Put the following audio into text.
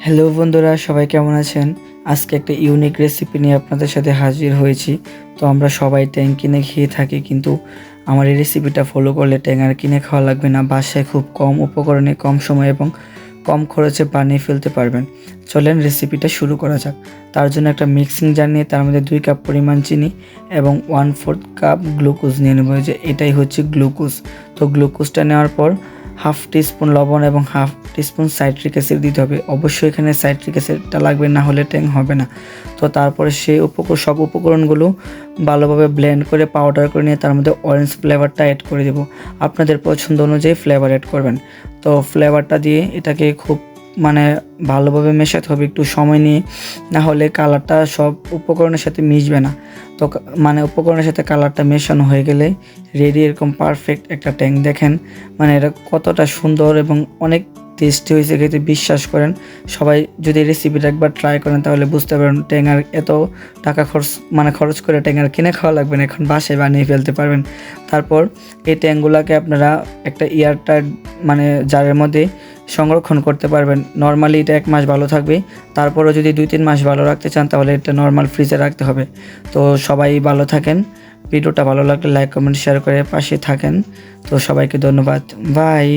Hello বন্ধুরা, সবাই কেমন আছেন? আজকে একটা ইউনিক রেসিপি নিয়ে আপনাদের সাথে হাজির হয়েছি। তো আমরা সবাই ট্যাং কিনে খেয়ে থাকি, কিন্তু আমার এই রেসিপিটা ফলো করলে ট্যাং আর কিনে খাওয়া লাগবে না। বাসায় খুব কম উপকরণে, কম সময় এবং কম খরচে বানিয়ে ফেলতে পারবেন। চলেন রেসিপিটা শুরু করা যাক। তার জন্য একটা মিক্সিং জার নিয়ে তার মধ্যে 2 কাপ পরিমাণ চিনি এবং 1/4 কাপ গ্লুকোজ নিয়ে নেব। যে এটাই হচ্ছে গ্লুকোজ। তো গ্লুকোজটা নেওয়ার পর হাফ টিস্পুন লবণ এবং হাফ টিস্পুন সাইট্রিক অ্যাসিড দিতে হবে। অবশ্যই এখানে সাইট্রিক অ্যাসিডটা লাগবে, না হলে ট্যাং হবে না। তো তারপরে সেই সব উপকরণগুলো ভালোভাবে ব্লেন্ড করে পাউডার করে নিয়ে তার মধ্যে অরেঞ্জ ফ্লেভারটা অ্যাড করে দেব। আপনাদের পছন্দ অনুযায়ী ফ্লেভার অ্যাড করবেন। তো ফ্লেভারটা দিয়ে এটাকে খুব ভালোভাবে মেশাতে হবে একটু সময় নিয়ে, না হলে কালারটা সব উপকরণের সাথে মিশবে না। তো উপকরণের সাথে কালারটা মেশানো হয়ে গেলে রেডি এরকম পারফেক্ট একটা ট্যাং। দেখেন এটা কতটা সুন্দর এবং অনেক টেস্টি হয়েছে খেতে, বিশ্বাস করেন। সবাই যদি রেসিপিটা একবার ট্রাই করেন তাহলে বুঝতে পারবেন ট্যাং আর এত টাকা খরচ করে ট্যাং আর কিনে খাওয়া লাগবে না, এখন বাসায় বানিয়ে ফেলতে পারবেন। তারপর এই ট্যাংগুলোকে আপনারা একটা এয়ারটাইট জারের মধ্যে সংরক্ষণ করতে পারবেন। নর্মালি এটা 1 মাস ভালো থাকবে। তারপরও যদি 2-3 মাস ভালো রাখতে চান তাহলে এটা নর্মাল ফ্রিজে রাখতে হবে। তো সবাই ভালো থাকেন। ভিডিওটা ভালো লাগলে লাইক, কমেন্ট, শেয়ার করে পাশে থাকেন। তো সবাইকে ধন্যবাদ। বাই।